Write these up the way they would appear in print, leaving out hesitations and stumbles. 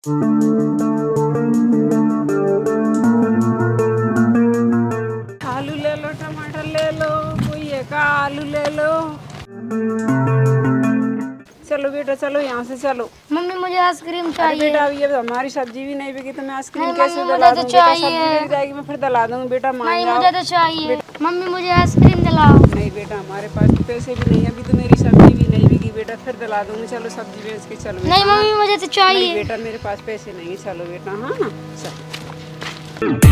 आलू ले लो, टमाटर ले लो, कोई एक आलू ले लो। चलो बेटा चलो यहाँ से चलो। मम्मी मुझे आइसक्रीम अरे चाहिए। बेटा अभी अब हमारी सब्जी भी नहीं बिकी तो मैं आइसक्रीम नहीं, कैसे मम्मी, दिला मुझे तो दूँ? बेटा चाहिए। सब्जी बिक जाएगी मैं फिर दिला दूँगी। बेटा मान नहीं जाओ। मुझे तो चाहिए। मम्मी मुझे आइसक्रीम दिलाओ। नहीं बेटा हमारे पास तो पैसे भी नहीं, अभी तो मेरी सब्जी भी नहीं बिकी। बेटा फिर दिला दूँगी। चलो सब्जी बेच के चलो बेटा। नहीं हाँ? मम्मी मुझे तो नहीं चाहिए। बेटा मेरे पास पैसे नहीं है। चलो बेटा हाँ चलो।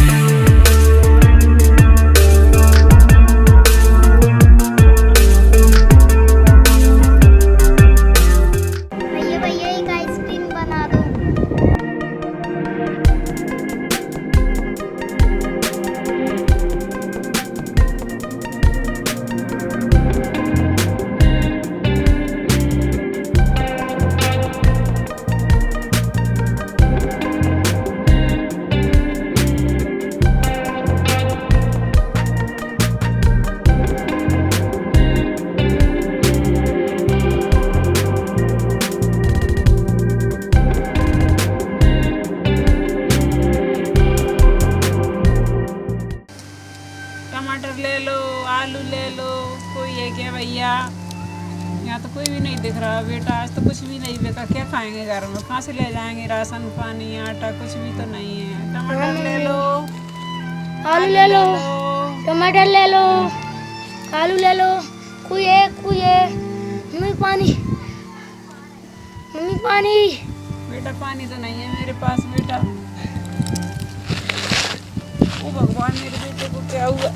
भैया भैया एक आइसक्रीम बना दो। टमाटर ले लो, आलू ले लो, कोई है क्या भैया? यहाँ तो कोई भी नहीं दिख रहा बेटा। आज तो कुछ भी नहीं बिका। क्या खाएंगे घर में? कहाँ से ले जाएंगे राशन पानी आटा? कुछ भी तो नहीं है। टमाटर ले लो, आलू ले लो, टमाटर ले लो, आलू ले लो। कोई है मम्मी पानी, मम्मी पानी। बेटा पानी तो नहीं है मेरे पास बेटा। ओ भगवान मेरे बेटे को क्या हुआ?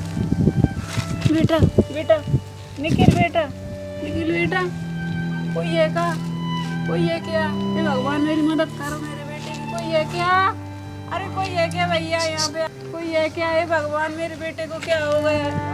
बेटा बेटा निखिल बेटा, निखिल बेटा कोई है का? कोई है क्या? हे भगवान मेरी मदद करो मेरे बेटे की। कोई है क्या? अरे कोई है क्या भैया यहाँ पे? कोई है क्या? हे भगवान मेरे बेटे को क्या हो गया?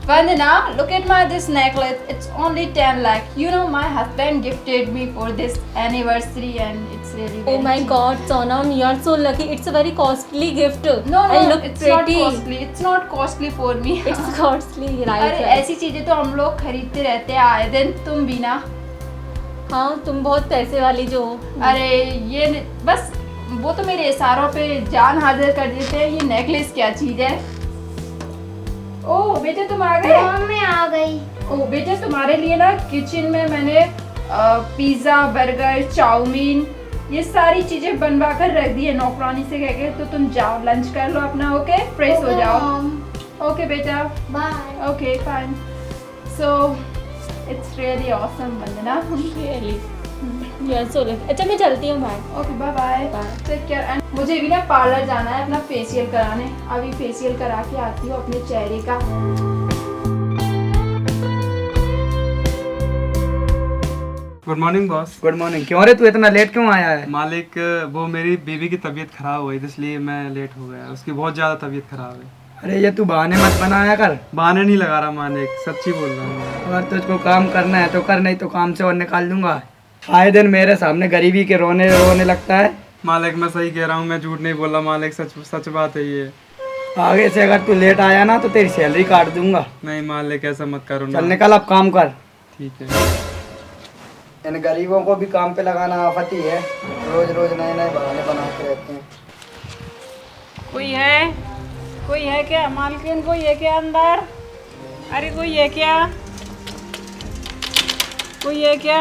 Vandana, look at this necklace. It's only 10 lakh. You know, my husband gifted me for this anniversary and it's really Oh very my cheap. God, Sonam, you are so lucky. It's a very costly gift. No, And look it's pretty. not costly. It's not costly for me. It's costly, right? अरे ऐसी चीजें तो हम लोग खरीदते रहते हैं आए दिन। तुम भी ना। हाँ, तुम बहुत पैसे वाली जो हो। अरे बस वो तो मेरे इशारों पे जान हाजिर कर देते हैं। ये नेकलेस क्या चीज है? ओह बेटे तुम आ गए। मम्मी आ गई। ओह बेटे तुम्हारे लिए ना किचन में मैंने पिज्ज़ा बर्गर चाउमीन ये सारी चीजें बनवा कर रख दी है नौकरानी से कह के। तो तुम जाओ लंच कर लो अपना। ओके फ्रेश हो जाओ। ओके बेटा bye. Okay fine. So it's really awesome Vandana. Really? You are so lucky. अच्छा मैं चलती हूँ bye. Okay bye bye Bye. Take care. And मुझे भी ना पार्लर जाना है अपना फेशियल कराने। अभी फेशियल करा के आती हूँ अपने चेहरे का। Good morning boss. Good morning. क्यों रे तू इतना लेट क्यों आया है? मालिक वो मेरी बीवी की तबीयत खराब हुई थी इसलिए मैं लेट हो गया। उसकी बहुत ज़्यादा तबीयत खराब है। अरे ये तू बहाने मत बनाया कर। बहाने नहीं लगा रहा मालिक, सच्ची बोल रहा हूँ मैं। अगर तुझको काम करना है तो कर, नहीं तो काम से और निकाल दूंगा। आए दिन मेरे सामने गरीबी के रोने लगता है। मालिक मैं सही कह रहा हूँ, मैं झूठ नहीं बोल रहा मालिक, सच सच बात है ये। आगे से अगर तू लेट आया ना तो तेरी सैलरी काट दूंगा। नहीं मालिक ऐसा मत करो ना। चल निकल अब काम कर। ठीक है। इन गरीबों को भी काम पे लगाना आफत ही है। रोज रोज नए नए बहाने बनाते रहते हैं। कोई है? कोई है क्या? मालकिन कोई है क्या अंदर? अरे कोई है क्या? कोई है क्या?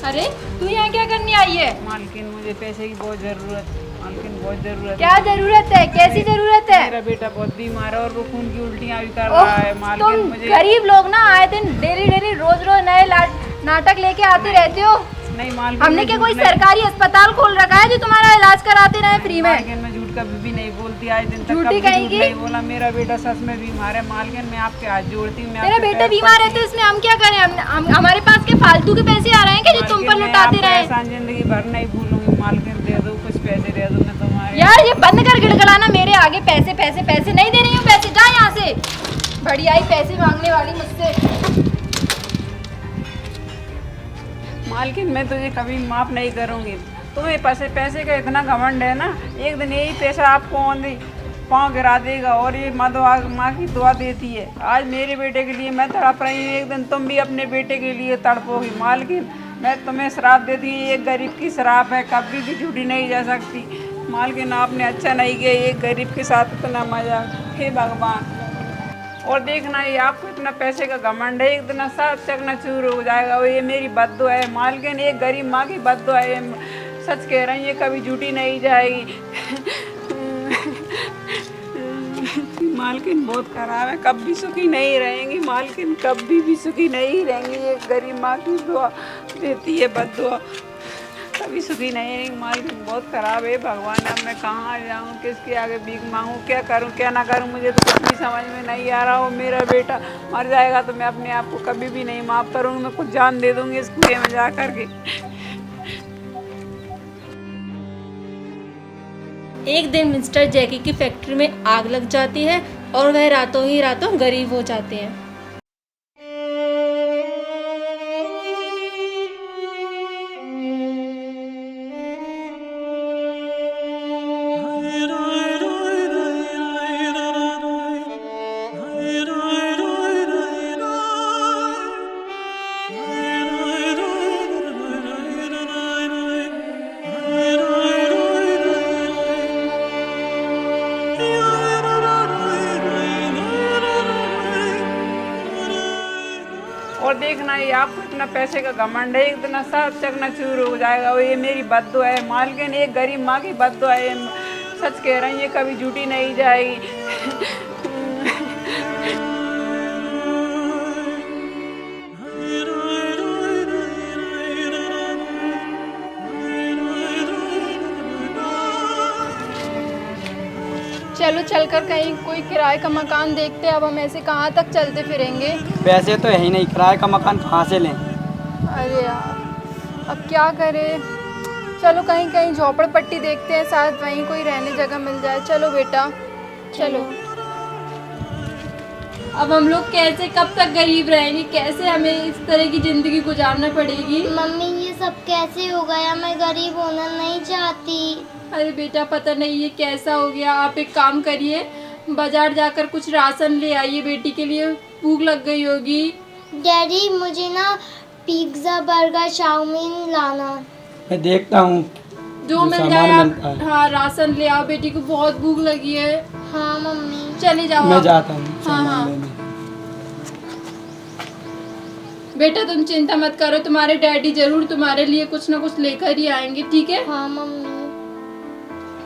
अरे तू यहाँ क्या करने आई है? मालकिन मुझे पैसे की बहुत जरूरत। मालकिन बहुत जरूरत। क्या जरूरत है? कैसी जरूरत है? मेरा बेटा बहुत बीमार है और वो खून की उल्टियाँ भी कर ओह, रहा है। मालकिन तुम मुझे गरीब लोग ना आए दिन डेली रोज नए नाटक लेके आते रहते हो। नहीं मालकिन हमने मैं क्या झूठ कोई नहीं- सरकारी अस्पताल खोल रखा है जो तुम्हारा इलाज कराते रहे फ्री में? मालकिन मैं झूठ कभी भी नहीं बोलती। आज दिन तक झूठी कभी कहेंगी? झूठ नहीं बोला। मेरा बेटा सच में बीमार है। मालकिन मैं आपके हाथ जोड़ती हूँ। मैं तेरा आपके बेटा पैर बीमार है पड़ती तो इसमें हम क्या करें? हमारे पास के फालतू के पैसे आ रहे हैं क्या जो तुम मालकिन, पर मैं लुटाते आपका रहे? एहसान जिंदगी भर नहीं भूलूंगी। मालकिन दे दो कुछ पैसे, दे दो मैं तुम्हारे। यार ये बंद कर गिड़गिड़ाना मेरे आगे। पैसे पैसे पैसे नहीं दे रही हूँ। पैसे जा यहाँ से। बढ़िया ही पैसे मांगने वाली मुझसे। मालकिन मैं तुझे कभी माफ नहीं करूंगी। तुम्हें पैसे का इतना घमंड है ना, एक दिन यही पैसा आपको पाँव गिरा देगा। और ये माँ की दुआ देती है। आज मेरे बेटे के लिए मैं तड़प रही हूँ, एक दिन तुम भी अपने बेटे के लिए तड़पोगी। मालकिन मैं तुम्हें श्राप देती हूँ, ये गरीब की श्राप है, कभी भी झूठी नहीं जा सकती। मालकिन आपने अच्छा नहीं किया, एक गरीब के साथ इतना मजा। हे भगवान। और देखना ये आपको इतना पैसे का घमंड है, एक दिन सब चकनाचूर हो जाएगा। वो ये मेरी बद्दुआ है मालकिन, एक गरीब माँ की बद्दुआ है, सच कह रही हूँ, ये कभी झूठी नहीं जाएगी। मालकिन बहुत खराब है, कभी सुखी नहीं रहेंगी मालकिन, कभी भी सुखी नहीं रहेंगी। ये गरीब माँ की दुआ देती है, बद्दुआ, कभी सुखी नहीं रहेंगी। मालकिन बहुत खराब है। भगवान अब मैं कहाँ जाऊँ, किसके आगे भीख मांगूँ, क्या करूँ क्या ना करूँ, मुझे तो कुछ भी समझ में नहीं आ रहा हो। मेरा बेटा मर जाएगा तो मैं अपने आप को कभी भी नहीं माफ़ करूँगी, मैं कुछ जान दे दूँगी इस कुएं में जा कर के। एक दिन मिस्टर जैकी की फैक्ट्री में आग लग जाती है और वह रातों ही रातों गरीब हो जाते हैं। और देखना ये आपको इतना पैसे का घमंड है, एक दिन सब चकनाचूर हो जाएगा। वो ये मेरी बद्दुआ है मालकिन, एक गरीब माँ की बद्दुआ है, सच कह रही हूँ, ये कभी झूठी नहीं जाएगी। चलो चलकर कहीं कोई किराए का मकान देखते हैं। अब हम ऐसे कहाँ तक चलते फिरेंगे। पैसे तो है ही नहीं, किराए का मकान कहाँ से लें? अरे यार अब क्या करें। चलो कहीं कहीं झोपड़पट्टी देखते हैं, शायद वहीं कोई रहने जगह मिल जाए। चलो बेटा चलो। अब हम लोग कैसे कब तक गरीब रहेंगे, कैसे हमें इस तरह की ज़िंदगी गुजारना पड़ेगी। मम्मी ये सब कैसे हो गया, मैं गरीब होना नहीं चाहती। अरे बेटा पता नहीं ये कैसा हो गया। आप एक काम करिए, बाजार जाकर कुछ राशन ले आइए, बेटी के लिए भूख लग गई होगी। डैडी मुझे ना पिज्ज़ा बर्गर चाउमीन लाना। मैं देखता हूँ जो मिल सामान जाए मिलता आप। है। हाँ राशन ले आओ, बेटी को बहुत भूख लगी है। हाँ मम्मी। चले जाओ मैं आप। जाता हूँ हाँ, सामान हाँ। लेने। बेटा तुम चिंता मत करो, तुम्हारे डैडी जरूर तुम्हारे लिए कुछ ना कुछ लेकर ही आएंगे, ठीक है। हाँ मम्मी।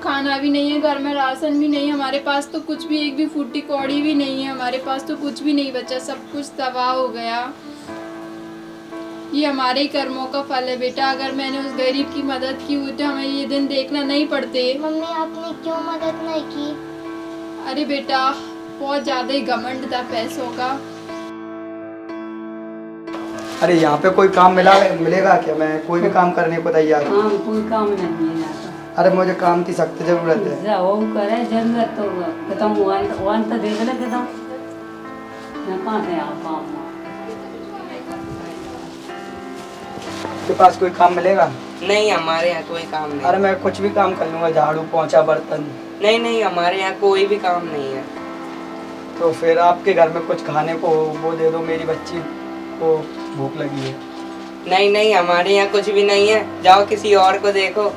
खाना भी नहीं है घर में, राशन भी नहीं, हमारे पास तो कुछ भी, एक भी फूटी कौड़ी भी नहीं है, हमारे पास तो कुछ भी नहीं बचा, सब कुछ तबाह हो गया। ये हमारे ही कर्मों का फल है बेटा, अगर मैंने उस गरीब की मदद की हुई तो हमें ये दिन देखना नहीं पड़ते। मम्मी आपने क्यों मदद नहीं की? अरे बेटा बहुत ज्यादा ही घमंड था पैसों का। अरे यहाँ पे कोई काम मिलेगा क्या? मैं कोई भी काम करने को तैयार हूँ। काम कोई काम नहीं है आता। अरे मुझे काम की सख्त जरूरत है। जाओ करे जरूरत तो खत्म हुआ तो देख ले खत्म। मैं कहाँ से आ काम के पास कोई काम मिलेगा? नहीं हमारे यहाँ कोई काम नहीं। अरे मैं कुछ भी काम कर लूँगा, झाड़ू पोंछा बर्तन। नहीं नहीं हमारे यहाँ कोई भी काम नहीं है। तो फिर आपके घर में कुछ खाने को वो दे दो, मेरी बच्ची को भूख लगी है। नहीं नहीं हमारे यहाँ कुछ भी नहीं है, जाओ किसी और को देखो।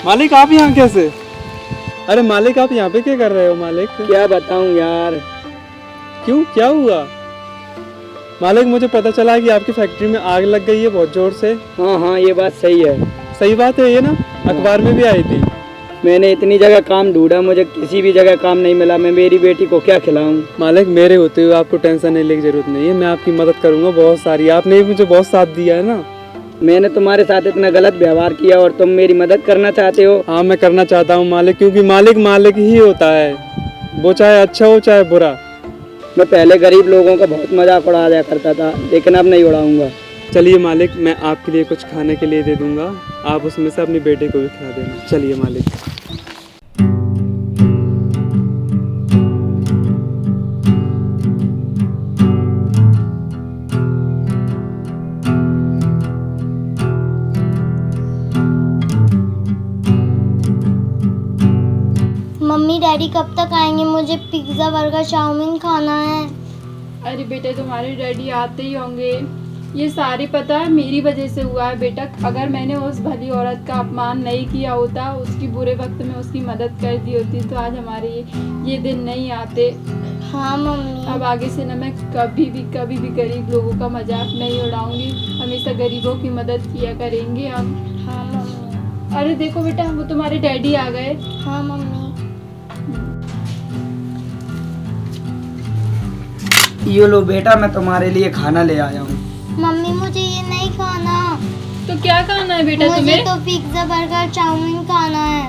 मालिक आप यहाँ कैसे? अरे मालिक आप यहाँ पे क्या कर रहे हो मालिक? क्या बताऊं यार। क्यों, क्या हुआ? मालिक मुझे पता चला कि आपकी फैक्ट्री में आग लग गई है बहुत जोर से। हाँ ये बात सही है। सही बात है ये ना, अखबार में भी आई थी। मैंने इतनी जगह काम ढूंढा, मुझे किसी भी जगह काम नहीं मिला। मैं मेरी बेटी को क्या खिलाऊं? मालिक मेरे होते हुए आपको टेंशन नहीं लेने की जरूरत नहीं है, मैं आपकी मदद करूंगा बहुत सारी। आपने भी मुझे बहुत साथ दिया है ना। मैंने तुम्हारे साथ इतना गलत व्यवहार किया और तुम मेरी मदद करना चाहते हो? हाँ मैं करना चाहता हूँ मालिक, क्योंकि मालिक मालिक ही होता है, वो चाहे अच्छा हो चाहे बुरा। मैं पहले गरीब लोगों का बहुत मजाक उड़ाया करता था, लेकिन अब नहीं उड़ाऊंगा। चलिए मालिक, मैं आपके लिए कुछ खाने के लिए दे दूंगा, आप उसमें से अपनी बेटे को भी खिला देना। चलिए मालिक। मम्मी डैडी कब तक आएंगे? मुझे पिज्ज़ा बर्गर चाउमीन खाना है। अरे बेटे तुम्हारे डैडी आते ही होंगे। ये सारी पता है मेरी वजह से हुआ है बेटा। अगर मैंने उस भली औरत का अपमान नहीं किया होता, उसकी बुरे वक्त में उसकी मदद कर दी होती, तो आज हमारे ये दिन नहीं आते। हाँ मम्मी। अब आगे से ना मैं कभी भी गरीब लोगों का मजाक नहीं उड़ाऊंगी, हमेशा गरीबों की मदद किया करेंगे हम। हाँ मम्मी। अरे देखो बेटा, वो तुम्हारे डैडी आ गए। हाँ मम्मी। ये लो बेटा, मैं तुम्हारे लिए खाना ले आया हूँ। मम्मी मुझे ये नहीं खाना। तो क्या खाना है बेटा मुझे तुम्हें? तो पिज्ज़ा बर्गर चाउमीन खाना है।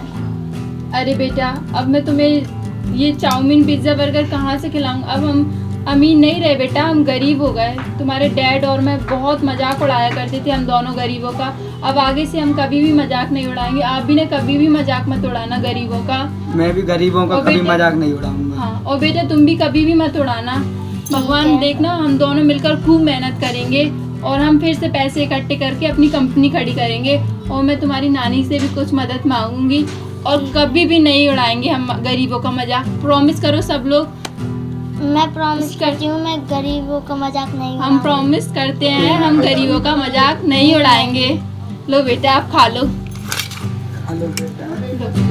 अरे बेटा, अब मैं तुम्हें ये चाउमीन पिज्ज़ा बर्गर कहाँ से खिलाऊं? अब हम अमीर नहीं रहे बेटा, हम गरीब हो गए। तुम्हारे डैड और मैं बहुत मजाक उड़ाया करते थे हम दोनों गरीबों का। अब आगे से हम कभी भी मजाक नहीं उड़ाएंगे। आप भी ना कभी भी मजाक मत उड़ाना गरीबों का। मैं भी गरीबों का और कभी बेटा- मजाक नहीं उड़ाऊंगा। हाँ, और बेटा तुम भी कभी भी मत उड़ाना। भगवान देखना, हम दोनों मिलकर खूब मेहनत करेंगे और हम फिर से पैसे इकट्ठे करके अपनी कंपनी खड़ी करेंगे। और मैं तुम्हारी नानी से भी कुछ मदद मांगूंगी और कभी भी नहीं उड़ाएंगे हम गरीबों का मजाक। प्रॉमिस करो सब लोग। मैं प्रॉमिस करती हूँ मैं गरीबों का मजाक नहीं हम उड़ाऊंगी। प्रॉमिस करते हैं हम गरीबों का मजाक नहीं उड़ाएंगे। लो बेटा आप खा लो। हेलो बेटा। लो।